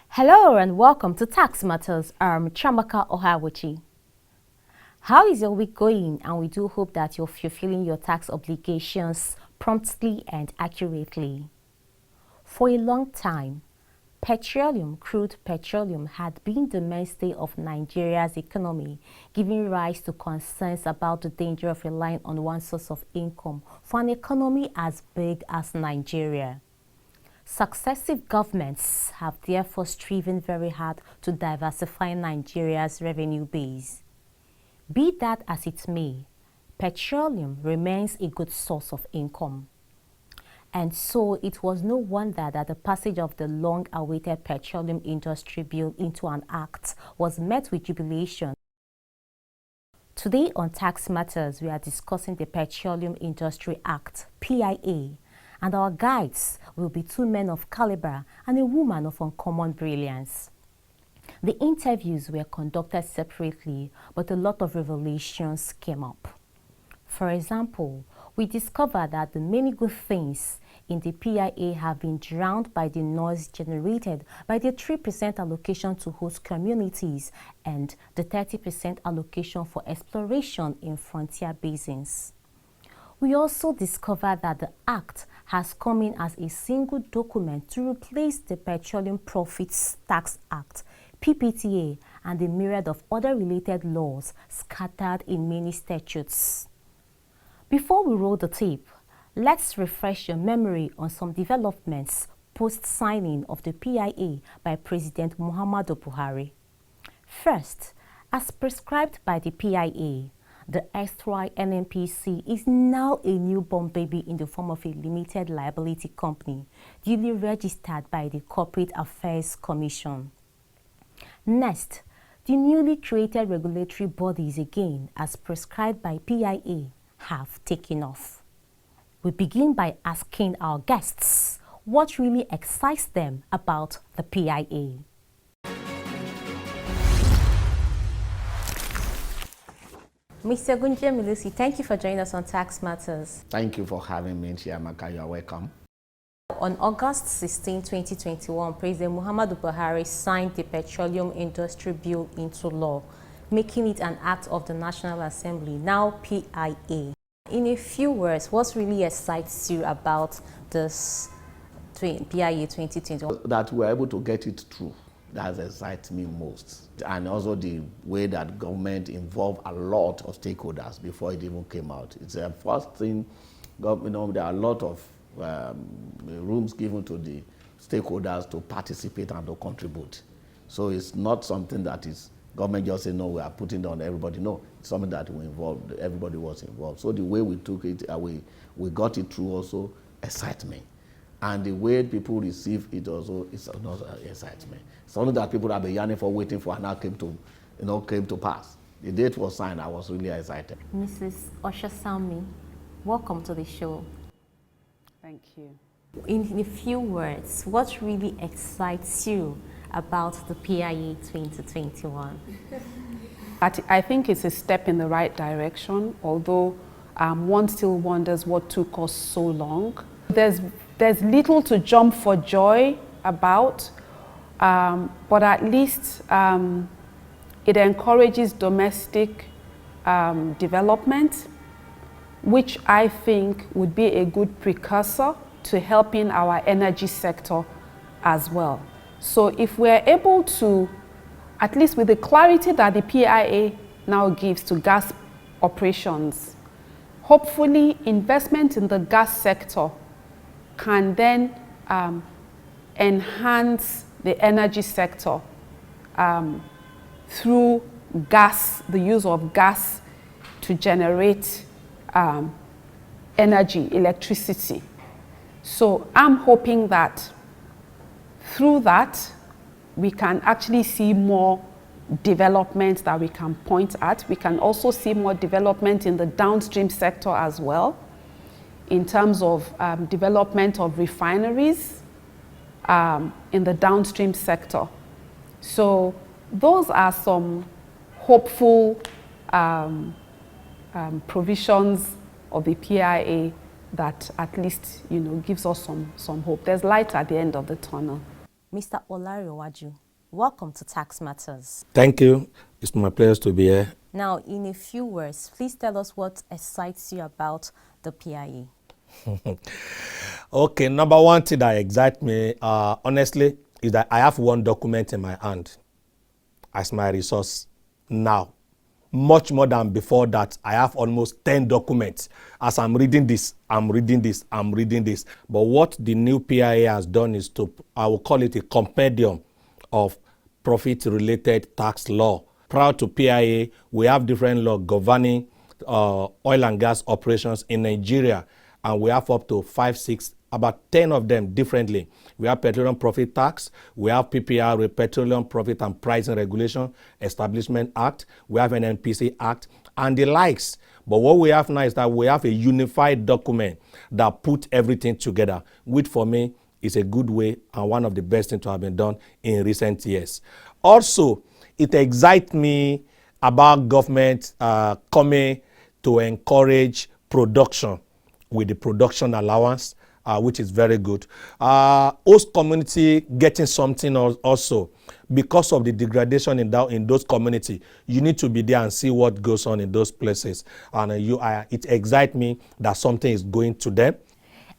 Hello and welcome to Tax Matters. I'm Chamaka Ohawichi. How is your week going? And we do hope that you're fulfilling your tax obligations promptly and accurately. For a long time, crude petroleum had been the mainstay of Nigeria's economy, giving rise to concerns about the danger of relying on one source of income for an economy as big as Nigeria. Successive governments have therefore striven very hard to diversify Nigeria's revenue base. Be that as it may, petroleum remains a good source of income. And so it was no wonder that the passage of the long-awaited Petroleum Industry Bill into an act was met with jubilation. Today on Tax Matters, we are discussing the Petroleum Industry Act, PIA, and our guides will be two men of caliber and a woman of uncommon brilliance. The interviews were conducted separately, but a lot of revelations came up. For example, we discovered that the many good things in the PIA have been drowned by the noise generated by the 3% allocation to host communities and the 30% allocation for exploration in frontier basins. We also discovered that the Act has come in as a single document to replace the Petroleum Profits Tax Act, PPTA, and a myriad of other related laws scattered in many statutes. Before we roll the tape, let's refresh your memory on some developments post-signing of the PIA by President Muhammadu Buhari. First, as prescribed by the PIA, the erstwhile NNPC is now a newborn baby in the form of a limited liability company, duly registered by the Corporate Affairs Commission. Next, the newly created regulatory bodies again, as prescribed by PIA, have taken off. We begin by asking our guests what really excites them about the PIA. Mr. Gunje Milusi, thank you for joining us on Tax Matters. Thank you for having me, Chiamaka. You are welcome. On August 16, 2021, President Muhammadu Buhari signed the Petroleum Industry Bill into law, making it an act of the National Assembly, now PIA. In a few words, what really excites you about this PIA 2021? That we were able to get it through. That excites me most. And also the way that government involved a lot of stakeholders before it even came out. It's the first thing, there are a lot of rooms given to the stakeholders to participate and to contribute. So it's not something that is government just say, no, we are putting it on everybody. No, it's something that we involved, everybody was involved. So the way we took it, we got it through also excites me. And the way people receive it also is another excitement. Something that people have been yearning for, waiting for, and now came to pass. The date was signed. I was really excited. Mrs. Osha Salmi, welcome to the show. Thank you. In a few words, what really excites you about the PIA 2021? I think it's a step in the right direction, although one still wonders what took us so long. There's little to jump for joy about, but at least it encourages domestic development, which I think would be a good precursor to helping our energy sector as well. So if we're able to, at least with the clarity that the PIA now gives to gas operations, hopefully investment in the gas sector can then enhance the energy sector through gas, the use of gas to generate energy, electricity. So I'm hoping that through that, we can actually see more development that we can point at. We can also see more development in the downstream sector as well, in terms of development of refineries in the downstream sector. So those are some hopeful provisions of the PIA that at least gives us some hope. There's light at the end of the tunnel. Mr. Olarewaju, welcome to Tax Matters. Thank you. It's my pleasure to be here. Now, in a few words, please tell us what excites you about the PIA. Okay, number one thing that excites me, honestly, is that I have one document in my hand as my resource now. Much more than before that, I have almost 10 documents. As I'm reading this, I'm reading this, I'm reading this. But what the new PIA has done is I will call it a compendium of profit-related tax law. Prior to PIA, we have different laws governing oil and gas operations in Nigeria, and we have up to 5, 6, about 10 of them differently. We have Petroleum Profit Tax, we have PPR, with Petroleum Profit and Pricing Regulation Establishment Act, we have an NPC Act, and the likes. But what we have now is that we have a unified document that put everything together, which for me is a good way and one of the best things to have been done in recent years. Also, it excites me about government coming to encourage production with the production allowance, which is very good. Host community getting something also. Because of the degradation in those communities, you need to be there and see what goes on in those places. And it excites me that something is going to them.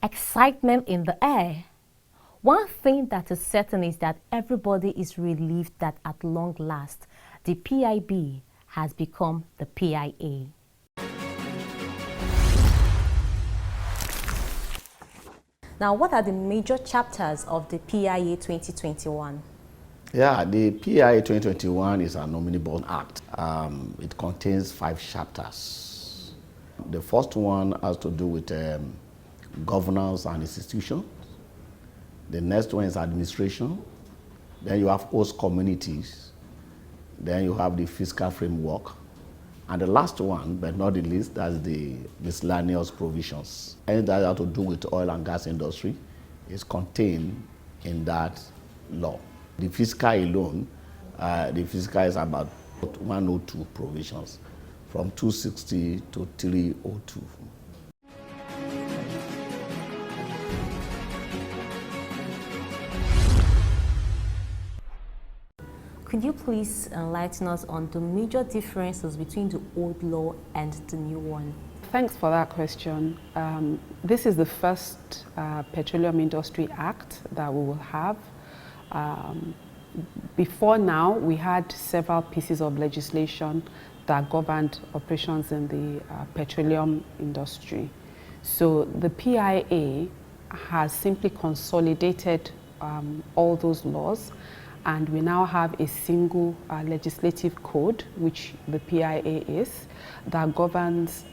Excitement in the air. One thing that is certain is that everybody is relieved that at long last, the PIB has become the PIA. Now, what are the major chapters of the PIA 2021? Yeah, the PIA 2021 is an omnibus act. It contains 5 chapters. The first one has to do with governance and institutions. The next one is administration. Then you have host communities. Then you have the fiscal framework. And the last one, but not the least, that's the miscellaneous provisions. Anything that has to do with oil and gas industry is contained in that law. The fiscal alone, the fiscal is about 102 provisions, from 260 to 302. Could you please enlighten us on the major differences between the old law and the new one? Thanks for that question. This is the first Petroleum Industry Act that we will have. Before now, we had several pieces of legislation that governed operations in the petroleum industry. So the PIA has simply consolidated all those laws, and we now have a single legislative code, which the PIA is, that governs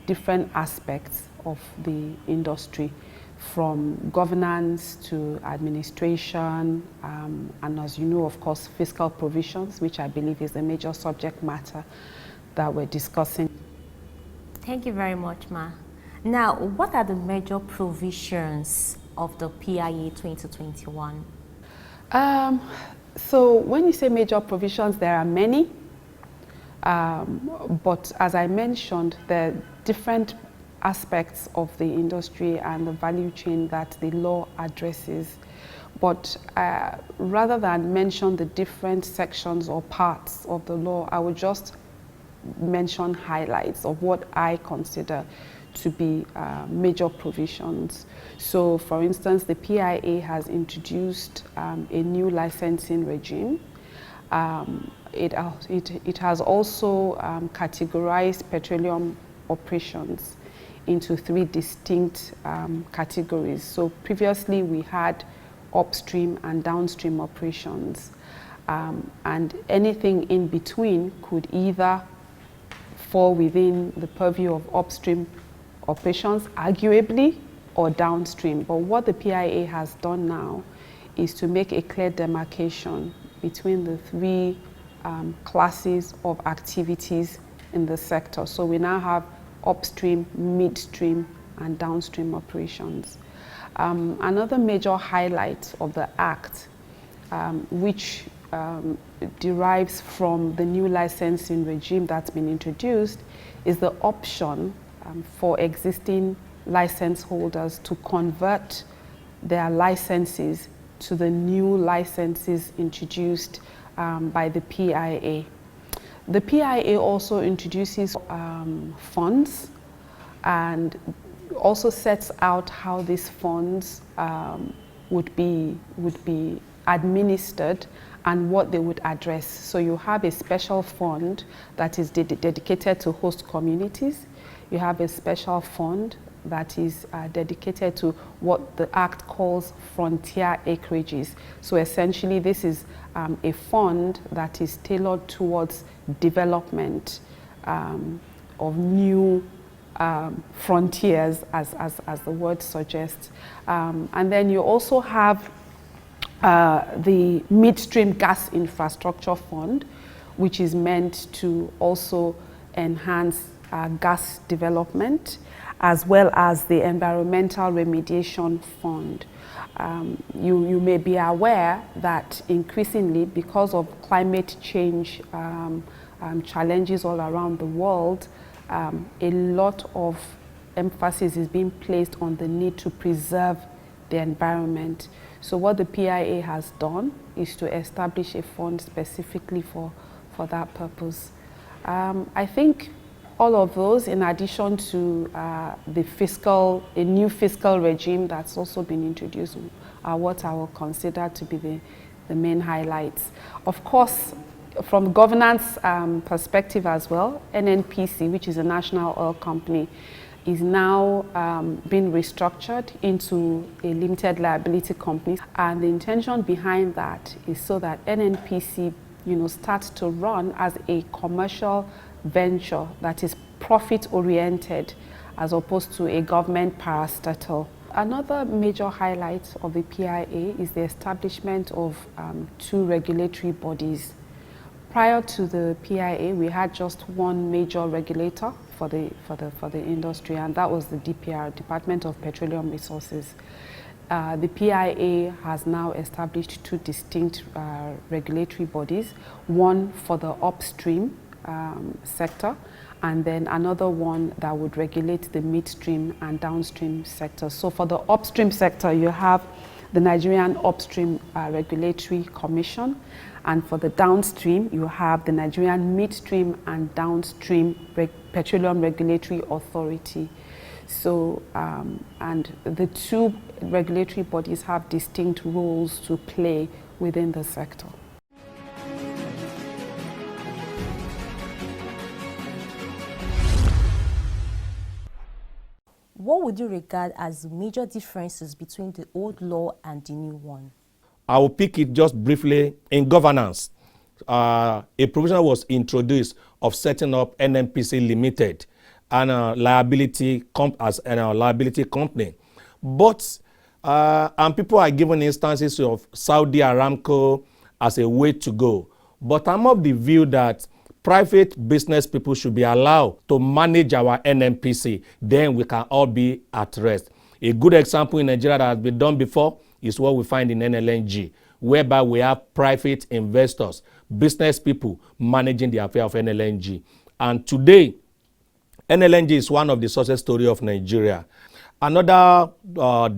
different aspects of the industry, from governance to administration, and as you know, of course, fiscal provisions, which I believe is the major subject matter that we're discussing. Thank you very much, Ma. Now, what are the major provisions of the PIA 2021? So when you say major provisions, there are many, but as I mentioned, there are different aspects of the industry and the value chain that the law addresses. But rather than mention the different sections or parts of the law, I would just mention highlights of what I consider to be major provisions. So for instance, the PIA has introduced a new licensing regime. It has also categorized petroleum operations into 3 distinct categories. So previously we had upstream and downstream operations, and anything in between could either fall within the purview of upstream operations, arguably, or downstream. But what the PIA has done now is to make a clear demarcation between the 3 classes of activities in the sector. So we now have upstream, midstream, and downstream operations. Another major highlight of the Act, which derives from the new licensing regime that's been introduced, is the option for existing license holders to convert their licenses to the new licenses introduced by the PIA. The PIA also introduces funds and also sets out how these funds would be administered and what they would address. So you have a special fund that is dedicated to host communities. You have a special fund that is dedicated to what the Act calls frontier acreages. So essentially this is a fund that is tailored towards development of new frontiers, as the word suggests. And then you also have the Midstream Gas Infrastructure Fund, which is meant to also enhance gas development, as well as the Environmental Remediation Fund. You may be aware that increasingly, because of climate change challenges all around the world, a lot of emphasis is being placed on the need to preserve the environment. So what the PIA has done is to establish a fund specifically for that purpose. I think all of those, in addition to a new fiscal regime that's also been introduced, are what I will consider to be the main highlights. Of course, from governance perspective as well, NNPC, which is a national oil company, is now being restructured into a limited liability company. And the intention behind that is so that NNPC starts to run as a commercial venture that is profit-oriented as opposed to a government parastatal. Another major highlight of the PIA is the establishment of 2 regulatory bodies. Prior to the PIA, we had just one major regulator for the industry, and that was the DPR, Department of Petroleum Resources. The PIA has now established 2 distinct regulatory bodies, one for the upstream sector, and then another one that would regulate the midstream and downstream sector. So for the upstream sector, you have the Nigerian Upstream Regulatory Commission, and for the downstream, you have the Nigerian Midstream and Downstream Petroleum Regulatory Authority. So, and the 2 regulatory bodies have distinct roles to play within the sector. What would you regard as the major differences between the old law and the new one? I will pick it just briefly. In governance, a provision was introduced of setting up NNPC Limited and a liability company. But and people are given instances of Saudi Aramco as a way to go. But I'm of the view that private business people should be allowed to manage our NNPC. Then we can all be at rest. A good example in Nigeria that has been done before is what we find in NLNG, whereby we have private investors, business people managing the affair of NLNG. And today, NLNG is one of the success stories of Nigeria. Another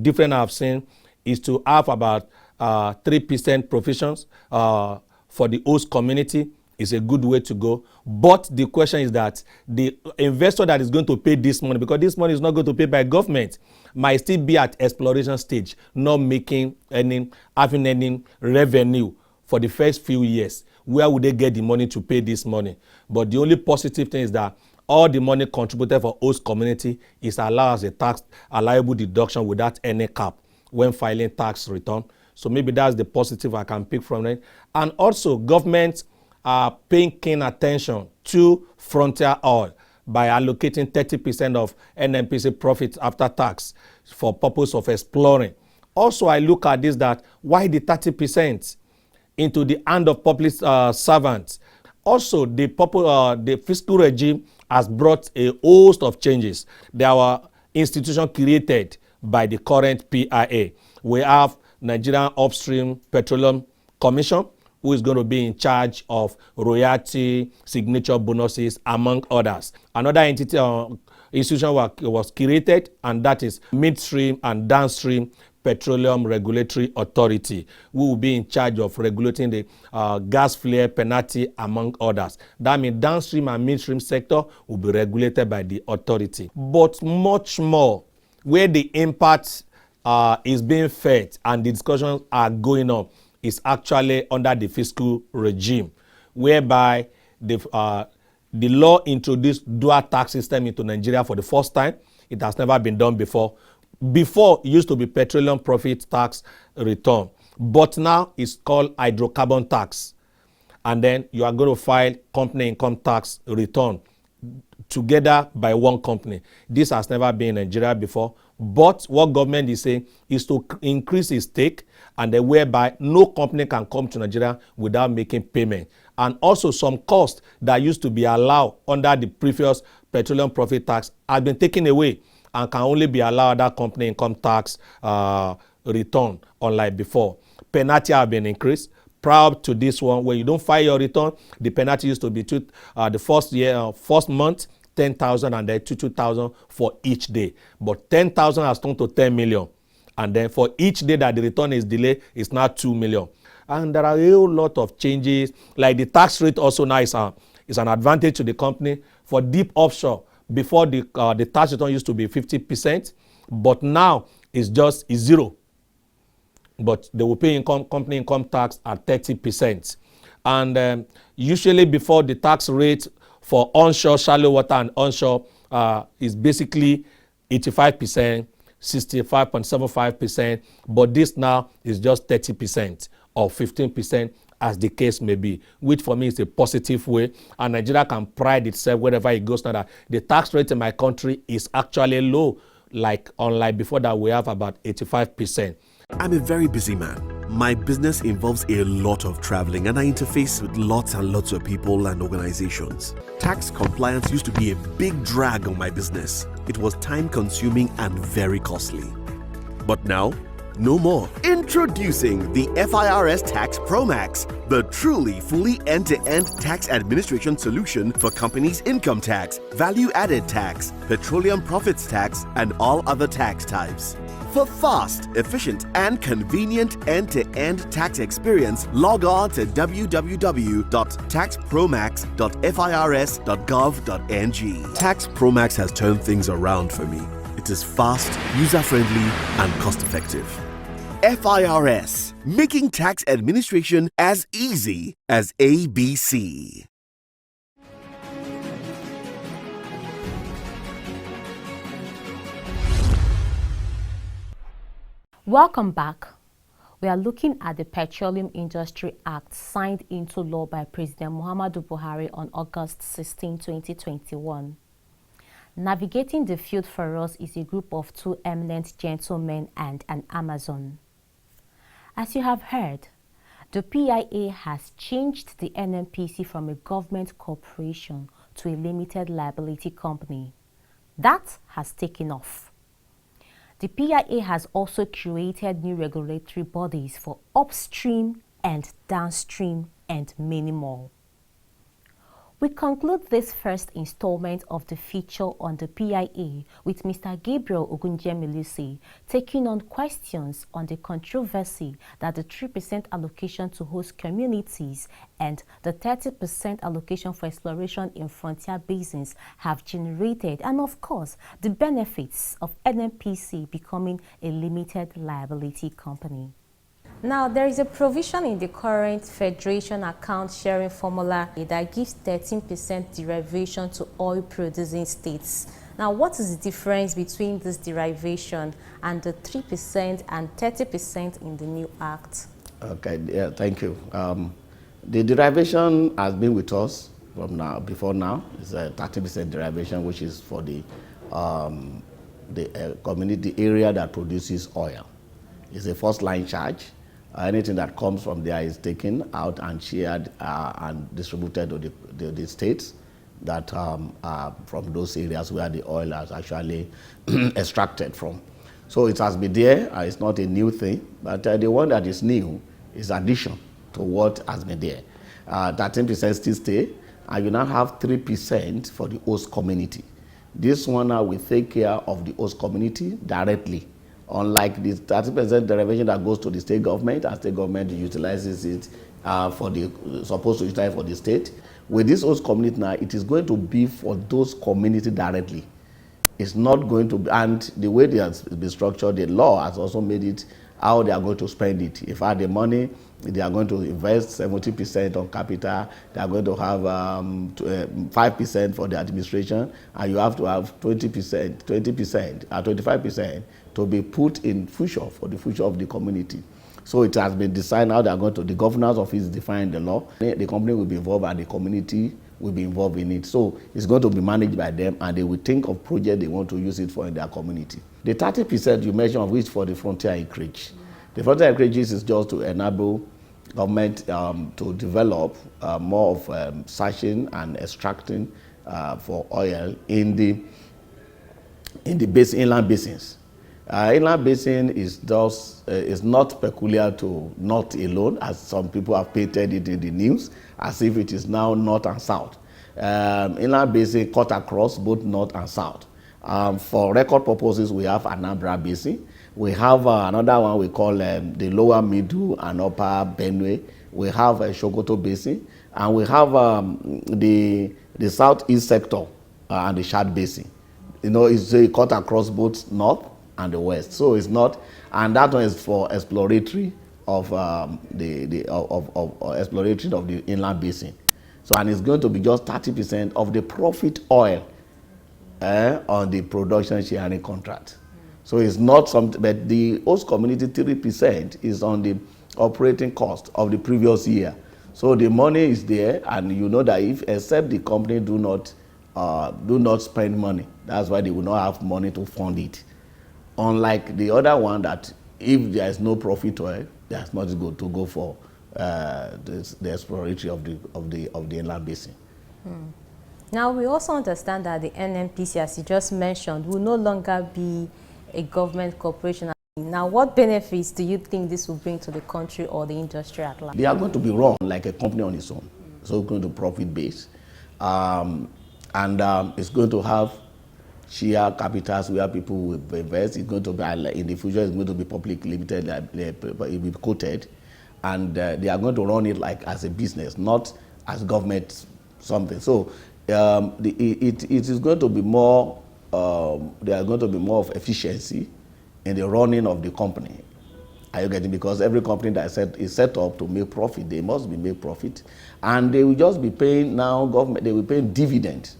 difference I've seen is to have about 3% provisions for the host community. Is a good way to go. But the question is that the investor that is going to pay this money, because this money is not going to pay by government, might still be at exploration stage, not having any revenue for the first few years. Where would they get the money to pay this money? But the only positive thing is that all the money contributed for host community is allowed as a tax allowable deduction without any cap when filing tax return. So maybe that's the positive I can pick from it. And also government are paying keen attention to frontier oil by allocating 30% of NNPC profits after tax for purpose of exploring. Also, I look at this that why the 30% into the hand of public servants? Also, the fiscal regime has brought a host of changes. There were institutions created by the current PIA. We have Nigerian Upstream Petroleum Commission, who is going to be in charge of royalty, signature bonuses, among others. Another entity institution was created, and that is Midstream and Downstream Petroleum Regulatory Authority, who will be in charge of regulating the gas flare penalty, among others. That means downstream and midstream sector will be regulated by the authority. But much more, where the impact is being felt and the discussions are going on, is actually under the fiscal regime, whereby the law introduced dual tax system into Nigeria for the first time. It has never been done before. Before, it used to be petroleum profit tax return, but now it's called hydrocarbon tax. And then you are going to file company income tax return together by one company. This has never been in Nigeria before. But what government is saying is to increase its stake, and then whereby no company can come to Nigeria without making payment. And also some costs that used to be allowed under the previous petroleum profit tax have been taken away and can only be allowed under company income tax return, unlike before. Penalty have been increased. Prior to this one, when you don't file your return, the penalty used to be the first month, 10,000, and then 2,000 for each day. But 10,000 has turned to 10 million. And then for each day that the return is delayed, it's now 2 million. And there are a whole lot of changes. Like the tax rate also now is an advantage to the company. For deep offshore, before the tax return used to be 50%, but now it's zero. But they will pay company income tax at 30%. And usually before, the tax rate for onshore, shallow water and onshore is basically 85%, 65.75%, but this now is just 30% or 15%, as the case may be, which for me is a positive way. And Nigeria can pride itself wherever it goes now that the tax rate in my country is actually low, unlike before that we have about 85%. I'm a very busy man. My business involves a lot of traveling and I interface with lots and lots of people and organizations. Tax compliance used to be a big drag on my business. It was time consuming and very costly. But now, no more. Introducing the FIRS Tax Pro Max, the truly fully end-to-end tax administration solution for companies' income tax, value-added tax, petroleum profits tax, and all other tax types. For fast, efficient, and convenient end-to-end tax experience, log on to www.taxpromax.firs.gov.ng. Tax Promax has turned things around for me. It is fast, user-friendly, and cost-effective. FIRS, making tax administration as easy as ABC. Welcome back. We are looking at the Petroleum Industry Act signed into law by President Muhammadu Buhari on August 16, 2021. Navigating the field for us is a group of two eminent gentlemen and an Amazon. As you have heard, the PIA has changed the NNPC from a government corporation to a limited liability company. That has taken off. The PIA has also created new regulatory bodies for upstream and downstream and many more. We conclude this first installment of the feature on the PIA with Mr. Gabriel Ogunjemilisi taking on questions on the controversy that the 3% allocation to host communities and the 30% allocation for exploration in frontier basins have generated, and of course, the benefits of NNPC becoming a limited liability company. Now, there is a provision in the current Federation account sharing formula that gives 13% derivation to oil-producing states. Now, what is the difference between this derivation and the 3% and 30% in the new Act? Okay, yeah, thank you. The derivation has been with us from now. Before now, it's a 30% derivation, which is for the community area that produces oil. It's a first line charge. Anything that comes from there is taken out and shared and distributed to the states that are from those areas where the oil is actually extracted from. So it has been there. It's not a new thing, but the one that is new is addition to what has been there. 13% still stay, and you now have 3% for the host community. This one now will take care of the host community directly Unlike the 30% derivation that goes to the state government, and state government utilizes it supposed to utilize for the state. With this host community now, it is going to be for those communities directly. It's not going to be, and the way they have been structured, the law has also made it how they are going to spend it. If I had the money, they are going to invest 70% on capital, they are going to have 5% for the administration, and you have to have 20%, 20%, 25% to be put in future for the future of the community. So it has been decided how they are going to, the governor's office define the law, the company will be involved and the community will be involved in it. So it's going to be managed by them, and they will think of projects they want to use it for in their community. The 30% you mentioned of which for the frontier acreage. The frontier acreages is just to enable government to develop more of searching and extracting for oil in the inland basins. Inland basin is not peculiar to north alone, as some people have painted it in the news, as if it is now north and south. Inland basin cut across both north and south. For record purposes, we have Anambra Basin. We have another one we call the lower, middle, and upper Benue. We have Sokoto Basin, and we have the southeast sector and the Chad Basin. You know, it's cut across both north and the west. So it's not, and that one is for exploratory of exploratory of the inland basin. So, and it's going to be just 30% of the profit oil on the production sharing contract. So it's not something, but the host community 3% is on the operating cost of the previous year. So the money is there, and you know that if except the company do not spend money, that's why they will not have money to fund it. Unlike the other one that if there is no profit oil, there's not good to go for the exploratory of the inland basin. Now we also understand that the NNPC, as you just mentioned, will no longer be a government corporation. Now, what benefits do you think this will bring to the country or the industry at large? They are going to be run like a company on its own, so it's going to profit base, and it's going to have share capitals where people will invest. It's going to be in the future. It's going to be public limited. It will be quoted, and they are going to run it like as a business, not as government something. So it is going to be more. There are going to be more of efficiency in the running of the company. Are you getting? Because every company that is set up to make profit, they must be make profit, and they will just be paying now government. They will pay dividend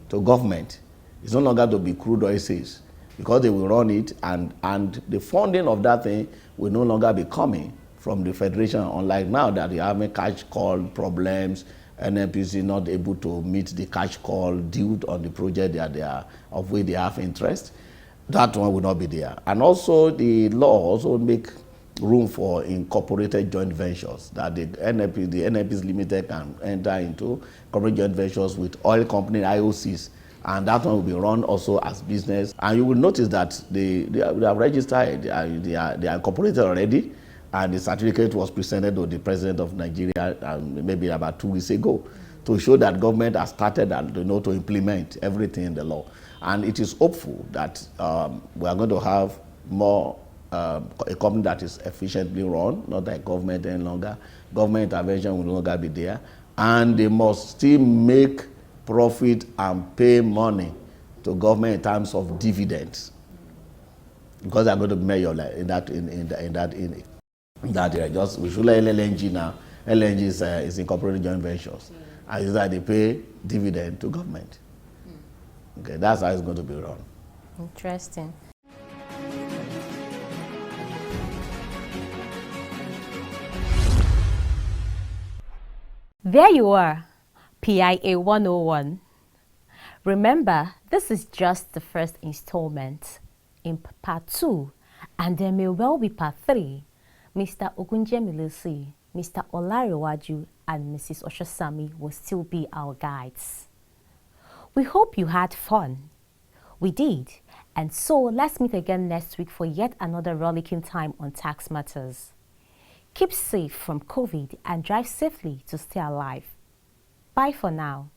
to government. It's no longer to be crude oil sales, because they will run it, and the funding of that thing will no longer be coming from the federation, unlike now that they are having cash call problems, NNPC not able to meet the cash call due on the project that they are, of which they have interest. That one will not be there. And also the law also make room for incorporated joint ventures, that the NNPC Limited can enter into corporate joint ventures with oil company IOCs, and that one will be run also as business. And you will notice that they are registered, they are incorporated already, and the certificate was presented to the President of Nigeria maybe about 2 weeks ago, to show that government has started and to implement everything in the law. And it is hopeful that we are going to have more a company that is efficiently run, not like government any longer. Government intervention will no longer be there, and they must still make profit and pay money to government in terms of dividends, because they are going to be measured like in that area. Just we should like LNG now. LNG is incorporated joint ventures, and is that they pay dividend to government. Okay, that's how it's going to be run. Interesting. There you are, PIA 101. Remember, this is just the first installment. In part 2, and there may well be part 3, Mr. Ogunjemilisi, Mr. Olarewaju, and Mrs. Oshosami will still be our guides. We hope you had fun. We did. And so let's meet again next week for yet another rollicking time on tax matters. Keep safe from COVID and drive safely to stay alive. Bye for now.